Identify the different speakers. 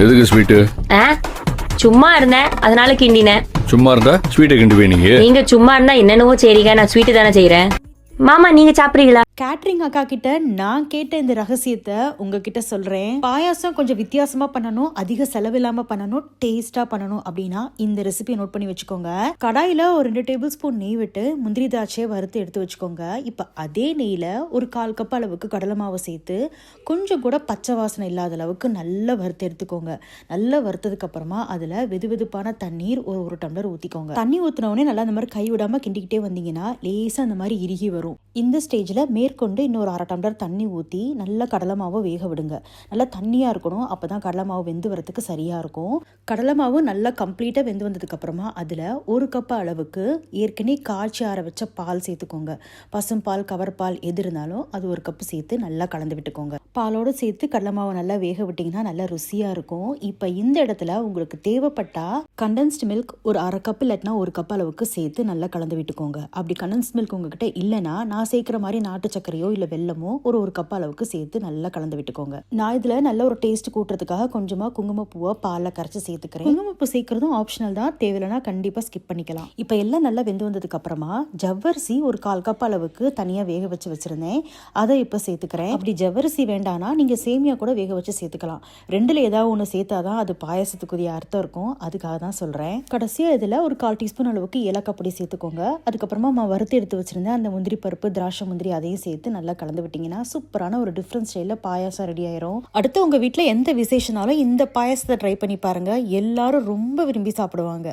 Speaker 1: எதுக்கு ஸ்வீட்டு?
Speaker 2: ஆ சும்மா இருந்தேன் அதனால கிண்டினேன்.
Speaker 1: சும்மா இருந்தா ஸ்வீட்டை கிண்டு போய்
Speaker 2: நீங்க சும்மா இருந்தா என்னென்னவோ செய்றீங்க, நான் ஸ்வீட்டு தானே செய்யறேன். மாமா நீங்க சாப்பிடுறீங்களா?
Speaker 3: கேட்ரிங் அக்கா கிட்ட நான் கேட்ட இந்த ரகசியத்தை உங்ககிட்ட சொல்றேன். பாயாசம் கொஞ்சம் வித்தியாசமா பண்ணணும், அதிக செலவில்லாம பண்ணணும், டேஸ்டா பண்ணணும் அப்படின்னா இந்த ரெசிபியை நோட் பண்ணி வச்சுக்கோங்க. கடாயில ஒரு 2 டேபிள் ஸ்பூன் நெய் விட்டு முந்திரி திராட்சையை வறுத்து எடுத்து வச்சுக்கோங்க. இப்ப அதே நெய்ல ஒரு 1/4 கப் அளவுக்கு கடலை மாவு சேர்த்து கொஞ்சம் கூட பச்சை வாசனை இல்லாத அளவுக்கு நல்லா வறுத்து எடுத்துக்கோங்க. நல்லா வறுத்ததுக்கு அப்புறமா அதுல வெதுவெதுப்பான தண்ணீர் ஒரு டம்ளர் ஊத்திக்கோங்க. தண்ணி ஊத்தினவுடனே நல்லா அந்த மாதிரி கை விடாம கிண்டிக்கிட்டே வந்தீங்கன்னா லேசா அந்த மாதிரி இறுகி வரும். இந்த ஸ்டேஜ்ல மேற்கொண்டு இன்னொரு 1/2 டம்ளர் தண்ணி ஊற்றி நல்லா கடலை மாவை வேக விடுங்க. நல்லா தண்ணியாக இருக்கணும், அப்போ தான் கடலை மாவு வெந்து வரத்துக்கு சரியாக இருக்கும். கடலை மாவு நல்லா கம்ப்ளீட்டாக வெந்து வந்ததுக்கு அப்புறமா அதில் 1 கப் அளவுக்கு ஏற்கனவே காய்ச்சி ஆற வச்ச பால் சேர்த்துக்கோங்க. பசும்பால் கவர்பால் எது இருந்தாலும் அது 1 கப் சேர்த்து நல்லா கலந்து விட்டுக்கோங்க. பாலோடு சேர்த்து கடலை மாவை நல்லா வேக விட்டிங்கன்னா நல்லா ருசியாக இருக்கும். இப்போ இந்த இடத்துல உங்களுக்கு தேவைப்பட்டா கண்டென்ஸ்டு மில்க் ஒரு 1/2 கப் இல்லாட்டினா 1 கப் அளவுக்கு சேர்த்து நல்லா கலந்து விட்டுக்கோங்க. அப்படி கண்டென்ஸ்ட் மில்க் உங்ககிட்ட இல்லைன்னா நான் சேர்க்குற மாதிரி நாட்டு சர்க்கரையோ இல்லை வெல்லமோ ஒரு கப் அளவுக்கு சேர்த்து நல்லா கலந்து விட்டுக்கோங்க. நான் இதில் நல்ல ஒரு டேஸ்ட் கூட்டுறதுக்காக கொஞ்சமாக குங்குமப்பூவை பாலில் கரைச்சி சேர்த்துக்கிறேன். குங்குமப்பூ சேர்க்கறதும் ஆப்ஷனல் தான், தேவையில்லைனா கண்டிப்பாக ஸ்கிப் பண்ணிக்கலாம். இப்போ எல்லாம் நல்லா வெந்து வந்ததுக்கு அப்புறமா ஜவ்வரிசி ஒரு 1/4 கப் அளவுக்கு தனியாக வேக வச்சிருந்தேன், அதை இப்போ சேர்த்துக்கிறேன். அப்படி ஜவ்வரிசி வேண்டானா நீங்கள் சேமியா கூட வேக வச்சு சேர்த்துக்கலாம். ரெண்டுல ஏதாவது ஒன்று சேர்த்தாதான் அது பாயசத்துக்குரிய அர்த்தம் இருக்கும், அதுக்காக தான் சொல்கிறேன். கடைசியாக இதில் ஒரு 1/4 டீஸ்பூன் அளவுக்கு ஏலக்காய் பொடி சேர்த்துக்கோங்க. அதுக்கப்புறமா வறுத்து எடுத்து வச்சிருந்தேன் அந்த முந்திரி பருப்பு திராட்சை முந்திரி அதையும் சேர்த்து நல்லா கலந்து விட்டீங்கன்னா சூப்பரான ஒரு டிஃப்ரெண்ட் ஸ்டைலில் பாயாசம் ரெடி ஆயிரும். அடுத்து உங்கள் வீட்டில் எந்த விசேஷனாலும் இந்த பாயாசத்தை ட்ரை பண்ணி பாருங்க, எல்லாரும் ரொம்ப விரும்பி சாப்பிடுவாங்க.